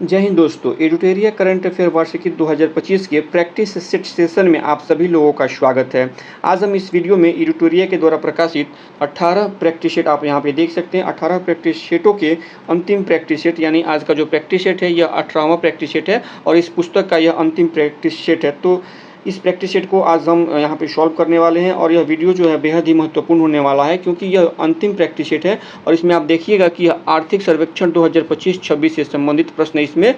जय हिंद दोस्तों, एडुटेरिया current affair वार्षिकी 2025 के प्रैक्टिस सेट सेशन में आप सभी लोगों का स्वागत है। आज हम इस वीडियो में एडुटेरिया के द्वारा प्रकाशित 18 प्रैक्टिस सेट आप यहां पे देख सकते हैं। 18 प्रैक्टिस सेटों के अंतिम प्रैक्टिस सेट यानी आज का जो प्रैक्टिस सेट है यह 18वां प्रैक्टिस सेट है और इस पुस्तक का यह अंतिम प्रैक्टिस सेट है। तो इस प्रैक्टिस सेट को आज हम यहाँ पे सॉल्व करने वाले हैं और यह वीडियो जो है बेहद ही महत्वपूर्ण होने वाला है क्योंकि यह अंतिम प्रैक्टिस सेट है और इसमें आप देखिएगा कि यह आर्थिक सर्वेक्षण 2025-26 से संबंधित प्रश्न इसमें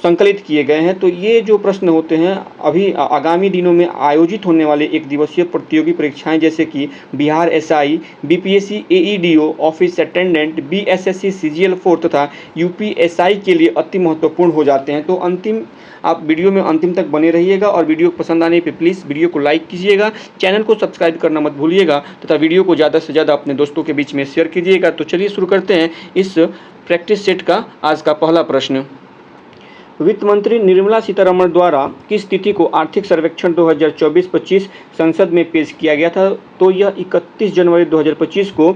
संकलित किए गए हैं। तो ये जो प्रश्न होते हैं अभी आगामी दिनों में आयोजित होने वाले एक दिवसीय प्रतियोगी परीक्षाएं जैसे कि Bihar SI, BPSC AEDO, office attendant, BSSC CGL 4 तथा यूपीएसआई के लिए अति महत्वपूर्ण हो जाते हैं। तो आप वीडियो में अंतिम तक बने रहिएगा और वीडियो पसंद आने पे प्लीज़ वीडियो को लाइक कीजिएगा, चैनल को सब्सक्राइब करना मत भूलिएगा तथा वीडियो को ज़्यादा से ज़्यादा अपने दोस्तों के बीच में शेयर कीजिएगा। तो चलिए शुरू करते हैं इस प्रैक्टिस सेट का आज का पहला प्रश्न। वित्त मंत्री निर्मला सीतारमण द्वारा किस तिथि को आर्थिक सर्वेक्षण 2024-25 संसद में पेश किया गया था? तो यह 31 जनवरी 2025 को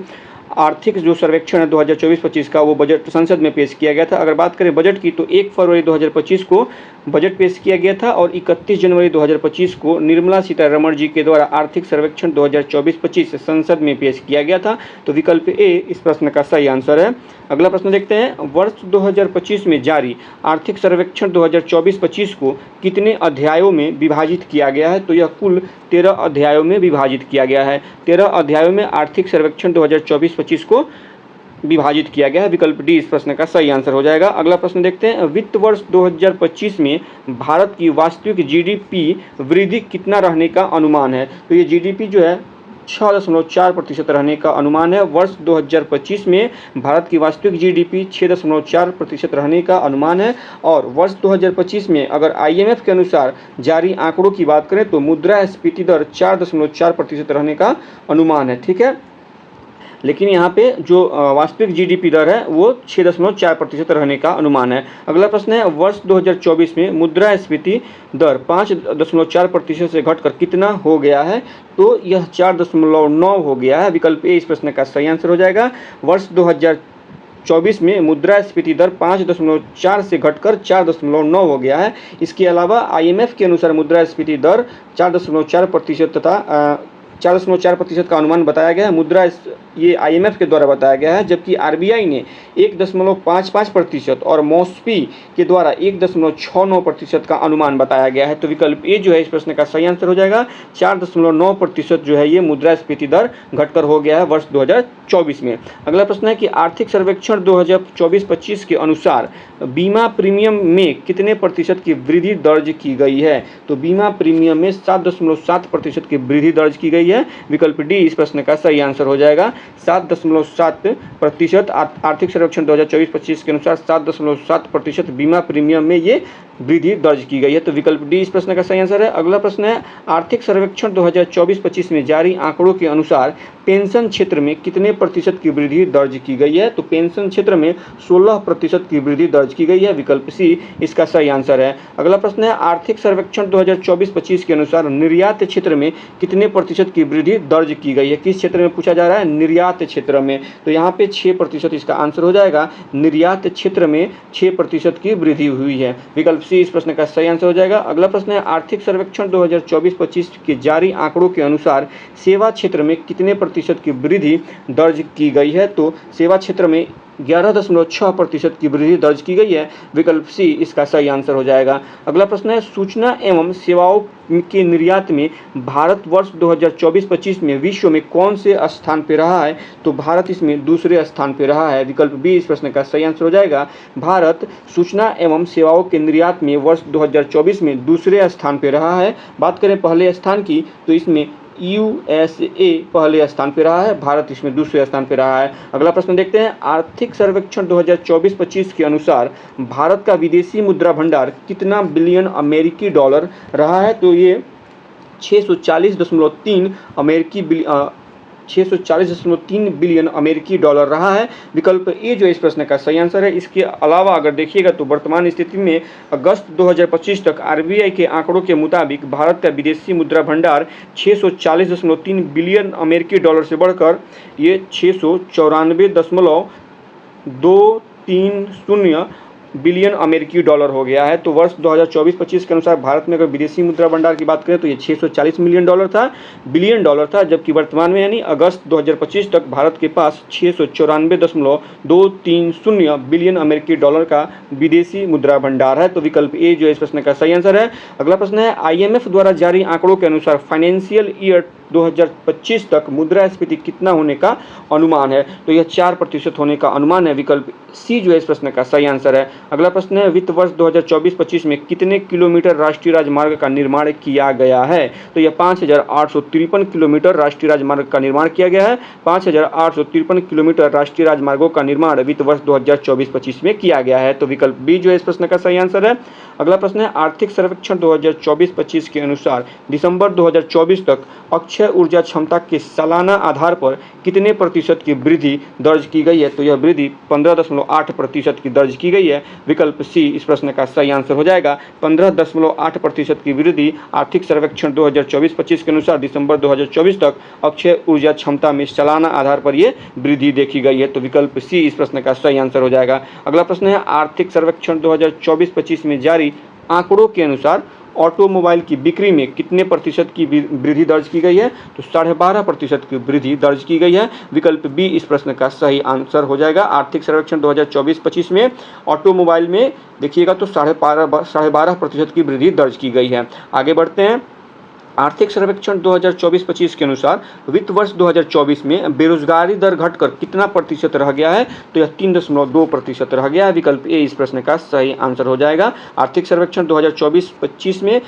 आर्थिक जो सर्वेक्षण है 2024-25 का वो बजट संसद में पेश किया गया था। अगर बात करें बजट की तो 1 फरवरी 2025 को बजट पेश किया गया था और 31 जनवरी 2025 को निर्मला सीतारमण जी के द्वारा आर्थिक सर्वेक्षण 2024-25 संसद में पेश किया गया था। तो विकल्प ए इस प्रश्न का सही आंसर है। अगला प्रश्न देखते हैं। वर्ष 2025 में जारी आर्थिक सर्वेक्षण 2024-25 को कितने अध्यायों में विभाजित किया गया है? तो यह कुल 13 अध्यायों में विभाजित किया गया है। 13 अध्यायों में आर्थिक सर्वेक्षण 2024-25 को विभाजित किया गया है। विकल्प डी इस प्रश्न का सही आंसर हो जाएगा। अगला प्रश्न देखते हैं। वित्त वर्ष 2025 में भारत की वास्तविक जीडीपी वृद्धि कितना रहने का अनुमान है? तो ये जीडीपी जो है 6.4% रहने का अनुमान है। वर्ष 2025 में भारत की वास्तविक जीडीपी 6.4% रहने का अनुमान है और वर्ष 2025 में अगर आईएमएफ के अनुसार जारी आंकड़ों की बात करें तो मुद्रास्फीति दर 4.4% रहने का अनुमान है। ठीक है, लेकिन यहाँ पे जो वास्तविक जीडीपी दर है वो 6.4% रहने का अनुमान है। अगला प्रश्न है। वर्ष 2024 में मुद्रास्फीति दर 5.4% से घटकर कितना हो गया है? तो यह 4.9 हो गया है। विकल्प ए इस प्रश्न का सही आंसर हो जाएगा। वर्ष 2024 में मुद्रास्फीति दर 5.4 से घटकर 4.9 हो गया है। इसके अलावा आईएमएफ के अनुसार मुद्रास्फीति दर 4.4% तथा 4.4% का अनुमान बताया गया है। ये आईएमएफ के द्वारा बताया गया है, जबकि आरबीआई ने 1.55% और मॉस्पी के द्वारा 1.69% का अनुमान बताया गया है। तो विकल्प ए जो है इस प्रश्न का सही आंसर हो जाएगा। 4.9% जो है ये मुद्रास्फीति दर घटकर हो गया है वर्ष 2024 में। अगला प्रश्न है कि आर्थिक सर्वेक्षण 2024-25 के अनुसार बीमा प्रीमियम में कितने प्रतिशत की वृद्धि दर्ज की गई है? तो बीमा प्रीमियम में 7.7% की वृद्धि दर्ज की गई है। विकल्प डी इस प्रश्न का सही आंसर हो जाएगा। 7.7% आर्थिक सर्वेक्षण 2024-25 के अनुसार 7.7% बीमा प्रीमियम में ये वृद्धि दर्ज की गई है। तो विकल्प डी इस प्रश्न का सही आंसर है। अगला प्रश्न है। आर्थिक सर्वेक्षण 2024-25 में जारी आंकड़ों के अनुसार पेंशन क्षेत्र में कितने प्रतिशत की वृद्धि दर्ज की गई है? तो पेंशन क्षेत्र में 16% की वृद्धि दर्ज की गई है। विकल्प सी इसका सही आंसर है। अगला प्रश्न है। आर्थिक सर्वेक्षण 2024-25 के अनुसार निर्यात क्षेत्र में कितने प्रतिशत की वृद्धि दर्ज की गई है? किस क्षेत्र में पूछा जा रहा है? निर्यात क्षेत्र में। तो यहाँ पे 6% इसका आंसर हो जाएगा। निर्यात क्षेत्र में 6% की वृद्धि हुई है। विकल्प सी इस प्रश्न का सही आंसर हो जाएगा। अगला प्रश्न है। आर्थिक सर्वेक्षण 2024-25 के जारी आंकड़ों के अनुसार सेवा क्षेत्र में कितने प्रतिशत की वृद्धि दर्ज की गई है? तो सेवा क्षेत्र में 11.6% की वृद्धि दर्ज की गई है। विकल्प सी इसका सही आंसर हो जाएगा। अगला प्रश्न है। सूचना एवं सेवाओं के निर्यात में भारत वर्ष 2024-25 में विश्व में कौन से स्थान पे रहा है? तो भारत इसमें दूसरे स्थान पे रहा है। विकल्प बी इस प्रश्न का सही आंसर हो जाएगा। भारत सूचना एवं सेवाओं के निर्यात में वर्ष 2024 में दूसरे स्थान पे रहा है। बात करें पहले स्थान की तो इसमें यूएसए पहले स्थान पे रहा है, भारत इसमें दूसरे स्थान पे रहा है। अगला प्रश्न देखते हैं। आर्थिक सर्वेक्षण 2024-25 के अनुसार भारत का विदेशी मुद्रा भंडार कितना बिलियन अमेरिकी डॉलर रहा है? तो ये 640.3 बिलियन अमेरिकी डॉलर रहा है। विकल्प ए जो इस प्रश्न का सही आंसर है। इसके अलावा अगर देखिएगा तो वर्तमान स्थिति में अगस्त 2025 तक आरबीआई के आंकड़ों के मुताबिक भारत का विदेशी मुद्रा भंडार 640.3 बिलियन अमेरिकी डॉलर से बढ़कर ये 694.230 बिलियन अमेरिकी डॉलर हो गया है। तो वर्ष 2024-25 के अनुसार भारत में अगर विदेशी मुद्रा भंडार की बात करें तो ये 640 मिलियन डॉलर था, बिलियन डॉलर था, जबकि वर्तमान में यानी अगस्त 2025 तक भारत के पास 694.230 बिलियन अमेरिकी डॉलर का विदेशी मुद्रा भंडार है। तो विकल्प ए जो इस प्रश्न का सही आंसर है। अगला प्रश्न है, IMF द्वारा जारी आंकड़ों के अनुसार फाइनेंशियल ईयर 2025 तक मुद्रास्फीति कितना होने का अनुमान है? तो यह 4% होने का अनुमान है। विकल्प सी जो है इस प्रश्न का सही आंसर है। अगला प्रश्न है, वित्त वर्ष 2024-25 में कितने किलोमीटर राष्ट्रीय राजमार्ग का निर्माण किया गया है? तो यह 5853 किलोमीटर राष्ट्रीय राजमार्ग का निर्माण किया गया है। 5853 किलोमीटर राष्ट्रीय राजमार्गों का निर्माण वित्त वर्ष 2024-25 में किया गया है। तो विकल्प बी जो है इस प्रश्न का सही आंसर है। अगला प्रश्न है, आर्थिक सर्वेक्षण 2024-25 के अनुसार दिसंबर 2024 तक अक्षय ऊर्जा क्षमता के सालाना आधार पर कितने प्रतिशत की वृद्धि दर्ज की गई है? तो यह वृद्धि 15.8% की दर्ज की गई है। विकल्प सी इस प्रश्न का सही आंसर हो जाएगा। 15.8% की वृद्धि आर्थिक सर्वेक्षण 2024-25 के अनुसार दिसंबर 2024 तक अक्षय ऊर्जा क्षमता में सालाना आधार पर यह वृद्धि देखी गई है। तो विकल्प सी इस प्रश्न का सही आंसर हो जाएगा। अगला प्रश्न है, आर्थिक सर्वेक्षण 2024-25 में जारी आंकड़ों के अनुसार ऑटोमोबाइल की बिक्री में कितने प्रतिशत की वृद्धि दर्ज की गई है? तो 12.5% की वृद्धि दर्ज की गई है। विकल्प बी इस प्रश्न का सही आंसर हो जाएगा। आर्थिक सर्वेक्षण 2024-25 में ऑटोमोबाइल में देखिएगा तो 12.5% की वृद्धि दर्ज की गई है। आगे बढ़ते हैं। आर्थिक सर्वेक्षण 2024-25 के अनुसार वित्त वर्ष 2024 में बेरोजगारी दर घटकर कितना प्रतिशत रह गया है? तो यह 3.2% रह गया है। विकल्प ए इस प्रश्न का सही आंसर हो जाएगा। आर्थिक सर्वेक्षण 2024-25 में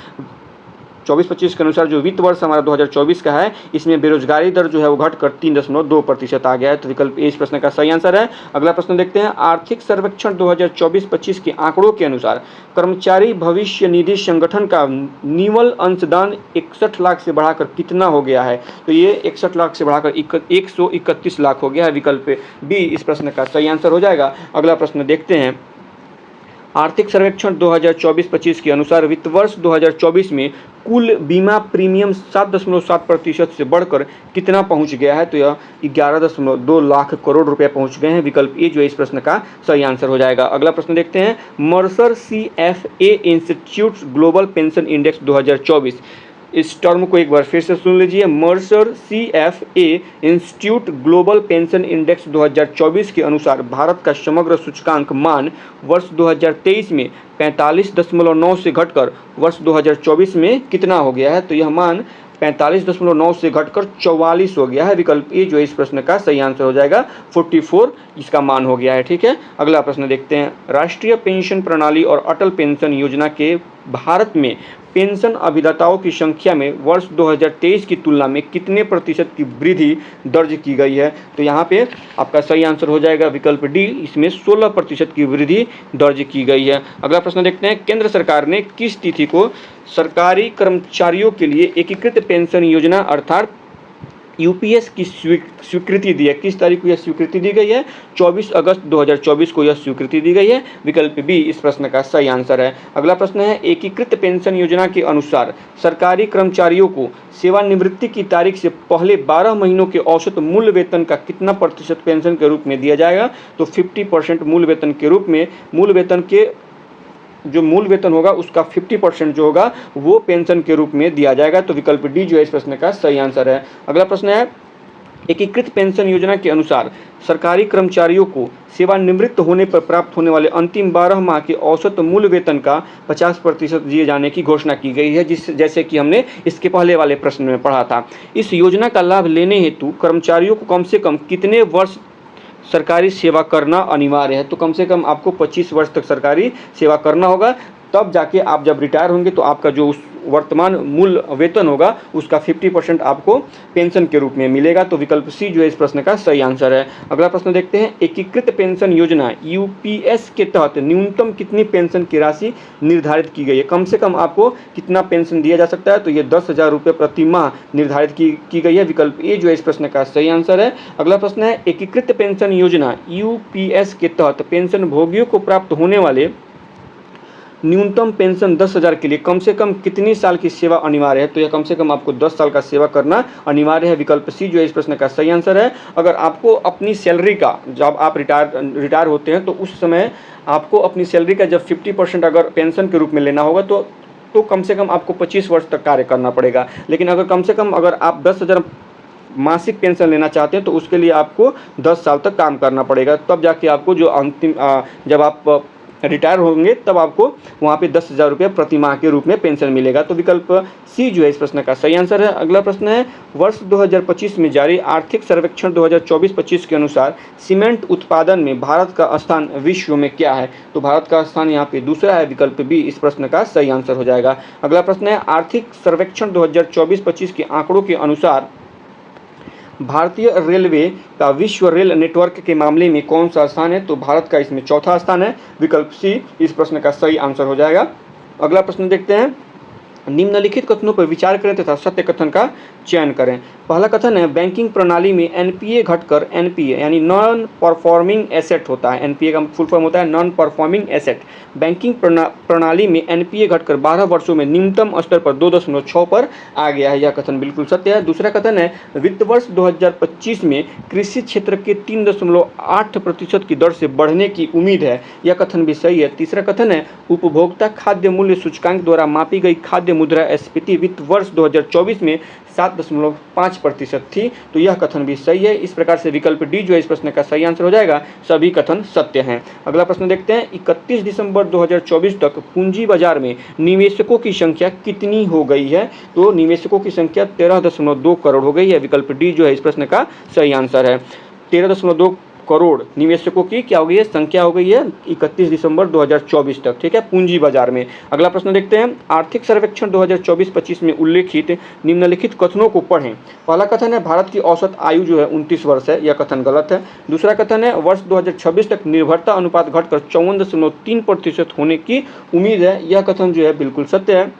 24-25 के अनुसार जो वित्त वर्ष हमारा 2024 का है, इसमें बेरोजगारी दर जो है वो घटकर 3.2% आ गया है। तो विकल्प ए इस प्रश्न का सही आंसर है। अगला प्रश्न देखते हैं। आर्थिक सर्वेक्षण 2024-25 के आंकड़ों के अनुसार कर्मचारी भविष्य निधि संगठन का निवल अंशदान 61 लाख से बढ़ाकर कितना हो गया है? तो ये 61 लाख से बढ़ाकर 131 लाख हो गया है। विकल्प बी इस प्रश्न का सही आंसर हो जाएगा। अगला प्रश्न देखते हैं। आर्थिक सर्वेक्षण 2024-25 के अनुसार वित्त वर्ष 2024 में कुल बीमा प्रीमियम 7.7% से बढ़कर कितना पहुंच गया है? तो यह 11.2 लाख करोड़ रुपए पहुंच गए हैं। विकल्प ए जो है इस प्रश्न का सही आंसर हो जाएगा। अगला प्रश्न देखते हैं। Mercer CFA institute global pension index 2024, इस टर्म को एक बार फिर से सुन लीजिए। Mercer CFA institute global pension index 2024 के अनुसार भारत का समग्र सूचकांक मान वर्ष 2023 में 45.9 से घटकर वर्ष 2024 में कितना हो गया है? तो यह मान 45.9 से घटकर 44 हो गया है। विकल्प ए जो इस प्रश्न का सही आंसर हो जाएगा। 44 इसका मान हो गया है। ठीक है, अगला प्रश्न देखते हैं। राष्ट्रीय पेंशन प्रणाली और अटल पेंशन योजना के भारत में पेंशन अभिदाताओं की संख्या में वर्ष 2023 की तुलना में कितने प्रतिशत की वृद्धि दर्ज की गई है? तो यहाँ पे आपका सही आंसर हो जाएगा विकल्प डी, इसमें 16% की वृद्धि दर्ज की गई है। अगला प्रश्न देखते हैं। केंद्र सरकार ने किस तिथि को सरकारी कर्मचारियों के लिए एकीकृत पेंशन योजना अर्थात UPS की स्वीकृति दी है? किस तारीख को यह स्वीकृति दी गई है? 24 अगस्त 2024 को यह स्वीकृति दी गई है। विकल्प बी इस प्रश्न का सही आंसर है। अगला प्रश्न है। एकीकृत पेंशन योजना के अनुसार सरकारी कर्मचारियों को सेवानिवृत्ति की तारीख से पहले 12 महीनों के औसत मूल वेतन का कितना प्रतिशत पेंशन के रूप में दिया जाएगा? तो 50% मूल वेतन के रूप में, मूल वेतन के जो मूल वेतन होगा उसका 50% जो होगा वो पेंशन के रूप में दिया जाएगा। तो विकल्प डी जो है इस प्रश्न का सही आंसर है। अगला प्रश्न है। एकीकृत पेंशन योजना के अनुसार सरकारी कर्मचारियों को सेवानिवृत्त होने पर प्राप्त होने वाले अंतिम 12 माह के औसत मूल वेतन का 50% दिए जाने की घोषणा की गई है, जैसे कि हमने इसके पहले वाले प्रश्न में पढ़ा था। इस योजना का लाभ लेने हेतु कर्मचारियों को कम से कम कितने वर्ष सरकारी सेवा करना अनिवार्य है? तो कम से कम आपको 25 वर्ष तक सरकारी सेवा करना होगा, तब जाके आप जब रिटायर होंगे तो आपका जो उस वर्तमान मूल वेतन होगा उसका 50% आपको पेंशन के रूप में मिलेगा। तो विकल्प सी जो है इस प्रश्न का सही आंसर है। अगला प्रश्न देखते हैं। एकीकृत पेंशन योजना UPS के तहत न्यूनतम कितनी पेंशन की राशि निर्धारित की गई है? कम से कम आपको कितना पेंशन दिया जा सकता है? तो ये 10,000 रुपये प्रति माह निर्धारित की गई है। विकल्प ए जो है इस प्रश्न का सही आंसर है। अगला प्रश्न है। एकीकृत पेंशन योजना UPS के तहत पेंशन भोगियों को प्राप्त होने वाले न्यूनतम पेंशन 10,000 के लिए कम से कम कितनी साल की सेवा अनिवार्य है? तो यह कम से कम आपको 10 साल का सेवा करना अनिवार्य है। विकल्प सी जो है इस प्रश्न का सही आंसर है। अगर आपको अपनी सैलरी का, जब आप रिटायर होते हैं तो उस समय आपको अपनी सैलरी का जब 50% अगर पेंशन के रूप में लेना होगा तो कम से कम आपको 25 वर्ष तक कार्य करना पड़ेगा। लेकिन अगर कम से कम अगर आप 10,000 मासिक पेंशन लेना चाहते हैं तो उसके लिए आपको 10 साल तक काम करना पड़ेगा, तब जाके आपको जो अंतिम जब आप रिटायर होंगे तब आपको वहाँ पे 10,000 रुपये प्रति माह के रूप में पेंशन मिलेगा। तो विकल्प सी जो है इस प्रश्न का सही आंसर है। अगला प्रश्न है, वर्ष 2025 में जारी आर्थिक सर्वेक्षण 2024-25 के अनुसार सीमेंट उत्पादन में भारत का स्थान विश्व में क्या है? तो भारत का स्थान यहाँ पे दूसरा है। विकल्प बी इस प्रश्न का सही आंसर हो जाएगा। अगला प्रश्न है, आर्थिक सर्वेक्षण 2024-25 के आंकड़ों के अनुसार भारतीय रेलवे का विश्व रेल नेटवर्क के मामले में कौन सा स्थान है? तो भारत का इसमें चौथा स्थान है। विकल्प सी इस प्रश्न का सही आंसर हो जाएगा। अगला प्रश्न देखते हैं, निम्नलिखित कथनों पर विचार करें तथा सत्य कथन का चयन करें। पहला कथन है, बैंकिंग प्रणाली में एनपीए घटकर एनपीए यानी नॉन परफॉर्मिंग एसेट होता है। एनपीए का फुल फॉर्म होता है नॉन परफॉर्मिंग एसेट। बैंकिंग प्रणाली में एनपीए घटकर 12 वर्षों में न्यूनतम स्तर पर 2.6 पर आ गया है। यह कथन बिल्कुल सत्य है। दूसरा कथन है, वित्त वर्ष 2025 में कृषि क्षेत्र के 3.8% की दर से बढ़ने की उम्मीद है। यह कथन भी सही है। तीसरा कथन है, उपभोक्ता खाद्य मूल्य सूचकांक द्वारा मापी गई खाद्य मुद्रास्फीति वित्त वर्ष 2024 में 7.5% थी। तो यह कथन भी सही है। इस प्रकार से विकल्प डी जो है इस प्रश्न का सही आंसर हो जाएगा। सभी कथन सत्य हैं। अगला प्रश्न देखते हैं, 31 दिसंबर 2024 तक पूंजी बाजार में निवेशकों की संख्या कितनी हो गई है? तो निवेशकों की संख्या 13.2 करोड़ हो गई है। विकल्प डी जो है इस प्रश्न का सही आंसर है। 13.2 करोड़ निवेशकों की क्या हो गई है? संख्या हो गई है 31 दिसंबर 2024 तक। ठीक है, पूंजी बाजार में। अगला प्रश्न देखते हैं, आर्थिक सर्वेक्षण 2024-25 में उल्लेखित निम्नलिखित कथनों को पढ़ें। पहला कथन है, भारत की औसत आयु जो है 29 वर्ष है। यह कथन गलत है। दूसरा कथन है, वर्ष 2026 तक निर्भरता अनुपात घटकर 54.3% होने की उम्मीद है। यह कथन जो है बिल्कुल सत्य है।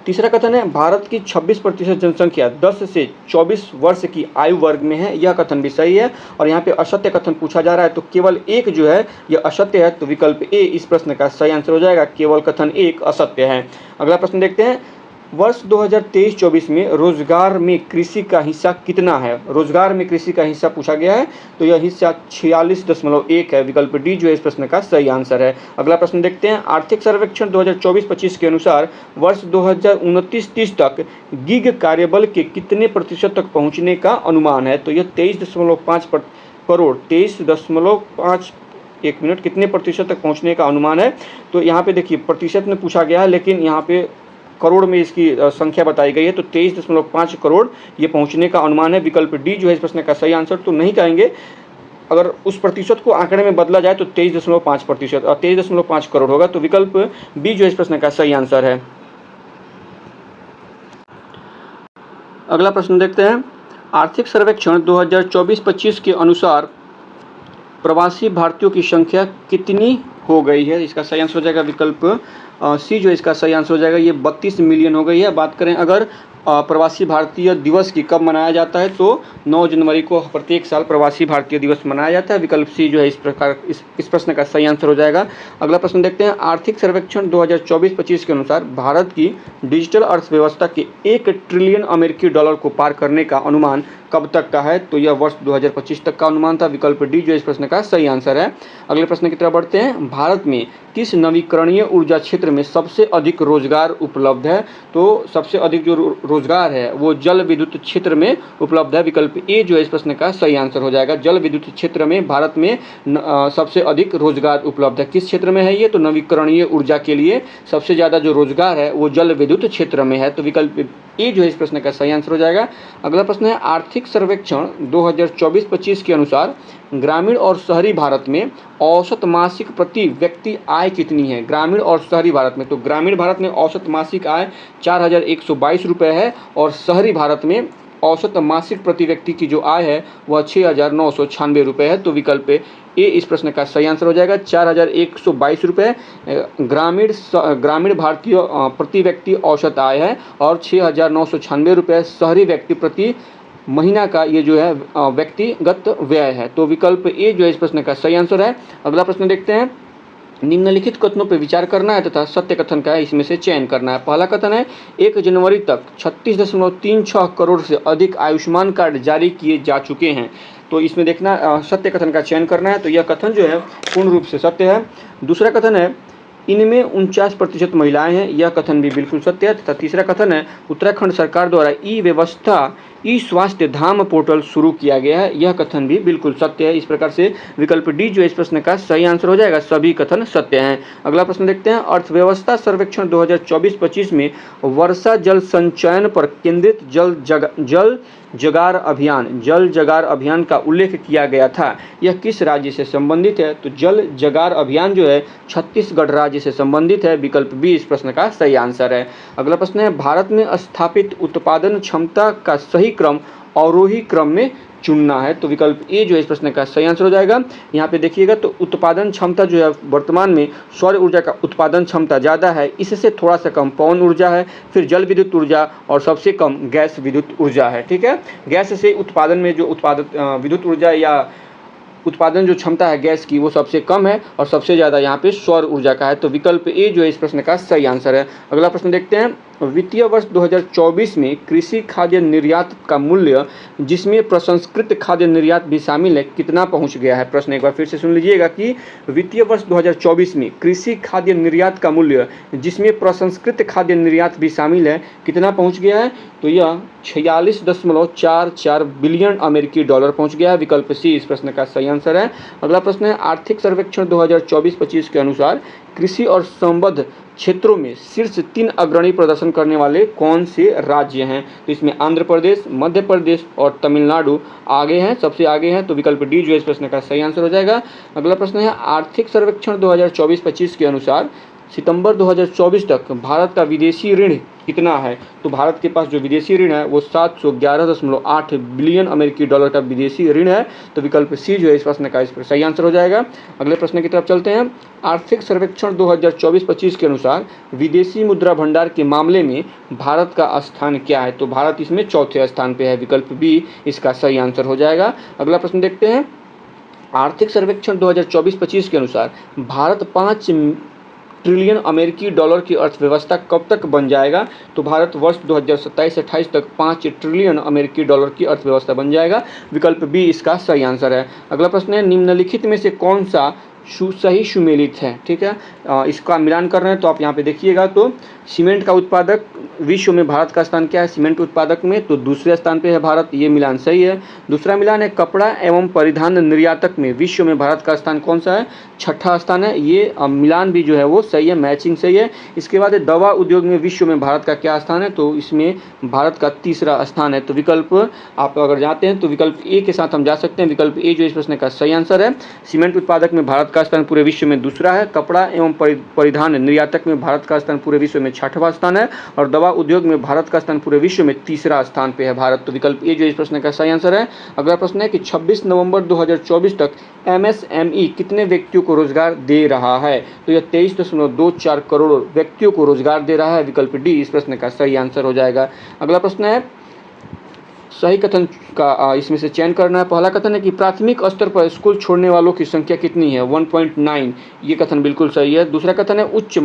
तीसरा कथन है, भारत की 26% जनसंख्या 10 से 24 वर्ष की आयु वर्ग में है। यह कथन भी सही है। और यहाँ पे असत्य कथन पूछा जा रहा है तो केवल एक जो है यह असत्य है। तो विकल्प ए इस प्रश्न का सही आंसर हो जाएगा। केवल कथन एक असत्य है। अगला प्रश्न देखते हैं, वर्ष 2023-24 में रोजगार में कृषि का हिस्सा कितना है? रोजगार में कृषि का हिस्सा पूछा गया है तो यह हिस्सा 46.1 है। विकल्प डी जो है इस प्रश्न का सही आंसर है। अगला प्रश्न देखते हैं, आर्थिक सर्वेक्षण 2024-25 के अनुसार वर्ष 2029-30 तक गिग कार्यबल के कितने प्रतिशत तक पहुंचने का अनुमान है? तो यह 23.5 करोड़ 23.5 एक मिनट कितने प्रतिशत तक पहुंचने का अनुमान है? तो यहाँ पे देखिए प्रतिशत में पूछा गया है लेकिन यहाँ पे करोड़ में इसकी संख्या बताई गई है। तो 23.5 करोड़ ये पहुंचने का अनुमान है। विकल्प डी जो है इस प्रश्न का सही आंसर तो नहीं कहेंगे। अगर उस प्रतिशत को आंकड़े में बदला जाए तो 23.5% और 23.5 करोड़ होगा। तो विकल्प बी जो है इस प्रश्न का सही आंसर है। अगला प्रश्न देखते हैं, आर्थिक सर्वेक्षण 2024-25 के अनुसार प्रवासी भारतीयों की संख्या कितनी हो गई है? इसका सही आंसर हो जाएगा विकल्प सी जो इसका सही आंसर हो जाएगा। ये 32 मिलियन हो गई है। बात करें अगर प्रवासी भारतीय दिवस की कब मनाया जाता है तो 9 जनवरी को प्रत्येक साल प्रवासी भारतीय दिवस मनाया जाता है। विकल्प सी जो है इस प्रश्न का सही आंसर हो जाएगा। अगला प्रश्न देखते हैं, आर्थिक सर्वेक्षण 2024-25 के अनुसार भारत की डिजिटल अर्थव्यवस्था के 1 ट्रिलियन अमेरिकी डॉलर को पार करने का अनुमान कब तक का है? तो यह वर्ष 2025 तक का अनुमान था। विकल्प डी जो इस प्रश्न का सही आंसर है। अगले प्रश्न की तरफ बढ़ते हैं, भारत में किस नवीकरणीय ऊर्जा क्षेत्र में सबसे अधिक रोजगार उपलब्ध है? तो सबसे अधिक जो रोजगार है वो जल विद्युत क्षेत्र में उपलब्ध है। विकल्प ए जो है इस प्रश्न का सही आंसर हो जाएगा। जल विद्युत क्षेत्र में भारत में सबसे अधिक रोजगार उपलब्ध है। किस क्षेत्र में है ये? तो नवीकरणीय ऊर्जा के लिए सबसे ज़्यादा जो रोजगार है वो जल विद्युत क्षेत्र में है। तो विकल्प ए जो है इस प्रश्न का सही आंसर हो जाएगा। अगला प्रश्न है, आर्थिक सर्वेक्षण 2024-25 के अनुसार ग्रामीण और शहरी भारत में औसत मासिक प्रति व्यक्ति आय कितनी है? ग्रामीण और शहरी भारत में, तो ग्रामीण भारत में औसत मासिक आय 4,122 रुपये है और शहरी भारत में औसत मासिक प्रति व्यक्ति की जो आय है वह 6,996 रुपये है। तो विकल्प ए इस प्रश्न का सही आंसर हो जाएगा। 4,122 रुपये ग्रामीण भारतीय प्रति व्यक्ति औसत आय है और 6,996 रुपये शहरी व्यक्ति प्रति महीना का ये जो है व्यक्तिगत व्यय है। तो विकल्प ए जो है इस प्रश्न का सही आंसर है। अगला प्रश्न देखते हैं, निम्नलिखित कथनों पर विचार करना है तथा सत्य कथन का इसमें से चयन करना है। पहला कथन है 1 जनवरी तक 36.36 करोड़ से अधिक आयुष्मान कार्ड जारी किए जा चुके हैं। तो इसमें देखना सत्य कथन का चयन करना है। तो यह कथन जो है पूर्ण रूप से सत्य है। दूसरा कथन है इनमें 49% महिलाएं हैं, यह कथन भी बिल्कुल सत्य है। तथा तीसरा कथन है उत्तराखंड सरकार द्वारा ई स्वास्थ्य धाम पोर्टल शुरू किया गया है, यह कथन भी बिल्कुल सत्य है। इस प्रकार से विकल्प डी जो इस प्रश्न का सही आंसर हो जाएगा, सभी कथन सत्य हैं। अगला प्रश्न देखते हैं, अर्थव्यवस्था सर्वेक्षण 2024-25 में वर्षा जल संचयन पर केंद्रित जल जगार अभियान का उल्लेख किया गया था, यह किस राज्य से संबंधित है? तो जल जगार अभियान जो है छत्तीसगढ़ राज्य से संबंधित है, विकल्प बी इस प्रश्न का सही आंसर है। अगला प्रश्न है भारत में स्थापित उत्पादन क्षमता का सही क्रम अवरोही क्रम में चुनना है, तो विकल्प ए जो है इस प्रश्न का सही आंसर हो जाएगा। यहाँ पे देखिएगा तो उत्पादन क्षमता जो है वर्तमान में सौर ऊर्जा का उत्पादन क्षमता ज़्यादा है, इससे थोड़ा सा कम पवन ऊर्जा है, फिर जल विद्युत ऊर्जा और सबसे कम गैस विद्युत ऊर्जा है। ठीक है, गैस से उत्पादन में जो विद्युत ऊर्जा या उत्पादन जो क्षमता है गैस की वो सबसे कम है और सबसे ज़्यादा यहाँ पे सौर ऊर्जा का है, तो विकल्प ए जो है इस प्रश्न का सही आंसर है। अगला प्रश्न देखते हैं, वित्तीय वर्ष 2024 में कृषि खाद्य निर्यात का मूल्य जिसमें प्रसंस्कृत खाद्य निर्यात भी शामिल है कितना पहुंच गया है? प्रश्न एक बार फिर से सुन लीजिएगा कि वित्तीय वर्ष 2024 में कृषि खाद्य निर्यात का मूल्य जिसमें प्रसंस्कृत खाद्य निर्यात भी शामिल है कितना पहुंच गया है? तो यह 46.44 बिलियन अमेरिकी डॉलर पहुंच गया है, विकल्प सी इस प्रश्न का सही आंसर है। अगला प्रश्न है, आर्थिक सर्वेक्षण 2024-25 के अनुसार कृषि और संबद्ध क्षेत्रों में शीर्ष 3 अग्रणी प्रदर्शन करने वाले कौन से राज्य हैं? तो इसमें आंध्र प्रदेश, मध्य प्रदेश और तमिलनाडु आगे हैं, सबसे आगे हैं, तो विकल्प डी जो इस प्रश्न का सही आंसर हो जाएगा। अगला प्रश्न है, आर्थिक सर्वेक्षण 2024-25 के अनुसार सितंबर 2024 तक भारत का विदेशी ऋण कितना है? तो भारत के पास जो विदेशी ऋण है वो 711.8 बिलियन अमेरिकी डॉलर का विदेशी ऋण है, तो विकल्प सी जो है इस प्रश्न का इस पर सही आंसर हो जाएगा। अगले प्रश्न की तरफ चलते हैं, आर्थिक सर्वेक्षण 2024-25 के अनुसार विदेशी मुद्रा भंडार के मामले में भारत का स्थान क्या है? तो भारत इसमें चौथे स्थान पर है, विकल्प बी इसका सही आंसर हो जाएगा। अगला प्रश्न देखते हैं, आर्थिक सर्वेक्षण 2024-25 के अनुसार भारत 5 ट्रिलियन अमेरिकी डॉलर की अर्थव्यवस्था कब तक बन जाएगा? तो भारत वर्ष 2027-28 तक 5 ट्रिलियन अमेरिकी डॉलर की अर्थव्यवस्था बन जाएगा, विकल्प बी इसका सही आंसर है। अगला प्रश्न है, निम्नलिखित में से कौन सा सही सुमेलित है? ठीक है, इसका मिलान कर रहे हैं तो आप यहाँ पे देखिएगा तो सीमेंट का उत्पादक विश्व में भारत का स्थान क्या है? सीमेंट उत्पादक में तो दूसरे स्थान पे है भारत, ये मिलान सही है। दूसरा मिलान है कपड़ा एवं परिधान निर्यातक में विश्व में भारत का स्थान कौन सा है? छठा स्थान है, ये मिलान भी जो है वो सही है, मैचिंग सही है। इसके बाद दवा उद्योग में विश्व में भारत का क्या स्थान है? तो इसमें भारत का तीसरा स्थान है, तो विकल्प आप अगर जाते हैं तो विकल्प ए के साथ हम जा सकते हैं, विकल्प ए जो इस प्रश्न का सही आंसर है। सीमेंट उत्पादक में भारत का स्थान पूरे विश्व में दूसरा है, कपड़ा एवं परिधान निर्यातक में भारत का स्थान पूरे विश्व में छठवां स्थान है और दवा उद्योग में भारत का स्थान पूरे विश्व में तीसरा स्थान पे है भारत, तो विकल्प ए जो इस प्रश्न का सही आंसर है। अगला प्रश्न है कि 26 नवंबर 2024 तक एमएसएमई कितने व्यक्तियों को रोजगार दे रहा है? तो यह 23.24 करोड़ व्यक्तियों को रोजगार दे रहा है, विकल्प डी इस प्रश्न का सही आंसर हो जाएगा। अगला प्रश्न है, सही कथन का इसमें से चयन करना है। पहला कथन है कि प्राथमिक स्तर पर स्कूल छोड़ने वालों की संख्या कितनी है? 1.9, ये कथन बिल्कुल सही है। दूसरा कथन है उच्च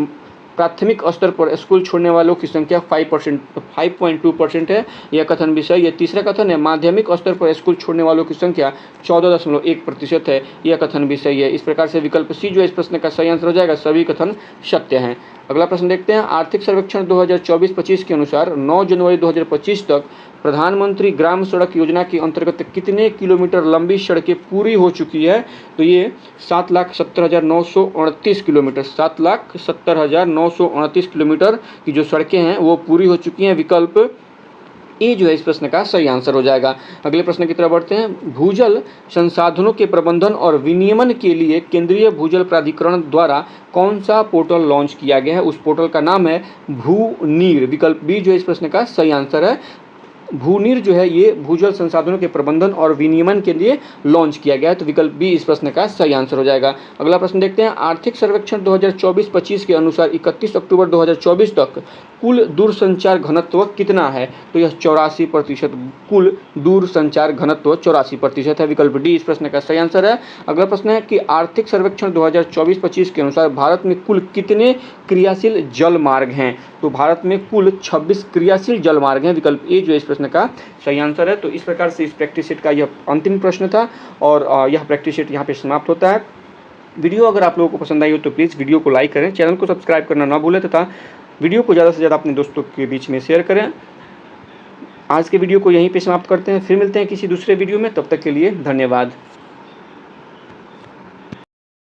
प्राथमिक स्तर पर स्कूल छोड़ने वालों की संख्या 5.2% है, यह कथन भी सही है। तीसरा कथन है माध्यमिक स्तर पर स्कूल छोड़ने वालों की संख्या 14.1% है, यह कथन भी सही है। इस प्रकार से विकल्प सी जो इस प्रश्न का सही आंसर हो जाएगा, सभी कथन सत्य हैं। अगला प्रश्न देखते हैं, आर्थिक सर्वेक्षण 2024-25 के अनुसार 9 जनवरी 2025 तक प्रधानमंत्री ग्राम सड़क योजना के अंतर्गत कितने किलोमीटर लंबी सड़कें पूरी हो चुकी है? तो ये 7,70,929 किलोमीटर, 7,70,929 किलोमीटर की जो सड़कें हैं वो पूरी हो चुकी हैं, विकल्प ए जो है इस प्रश्न का सही आंसर हो जाएगा। अगले प्रश्न की तरफ बढ़ते हैं, भूजल संसाधनों के प्रबंधन और विनियमन के लिए केंद्रीय भूजल प्राधिकरण द्वारा कौन सा पोर्टल लॉन्च किया गया है? उस पोर्टल का नाम है भूनीर, विकल्प बी जो इस प्रश्न का सही आंसर है। भूनीर जो है ये भूजल संसाधनों के प्रबंधन और विनियमन के लिए लॉन्च किया गया है, तो विकल्प बी इस प्रश्न का सही आंसर हो जाएगा। अगला प्रश्न देखते हैं, आर्थिक सर्वेक्षण 2024-25 के अनुसार 31 अक्टूबर 2024 तक कुल दूरसंचार घनत्व कितना है? तो यह 84%। कुल दूरसंचार घनत्व 84% है। विकल्प डी इस प्रश्न का सही आंसर है। अगला प्रश्न है कि आर्थिक सर्वेक्षण 2024-25 के अनुसार भारत में कुल कितने क्रियाशील जल मार्ग हैं? तो भारत में कुल 26 क्रियाशील जल मार्ग हैं। विकल्प ए जो इस प्रश्न का सही आंसर है। तो इस प्रकार से इस प्रैक्टिस सेट का यह अंतिम प्रश्न था और यह प्रैक्टिस सेट यहाँ पे समाप्त होता है। वीडियो अगर आप लोगों को पसंद आई हो तो प्लीज़ वीडियो को लाइक करें, चैनल को सब्सक्राइब करना ना भूलें तथा वीडियो को ज़्यादा से ज़्यादा अपने दोस्तों के बीच में शेयर करें। आज के वीडियो को यहीं पे समाप्त करते हैं, फिर मिलते हैं किसी दूसरे वीडियो में। तब तक के लिए धन्यवाद।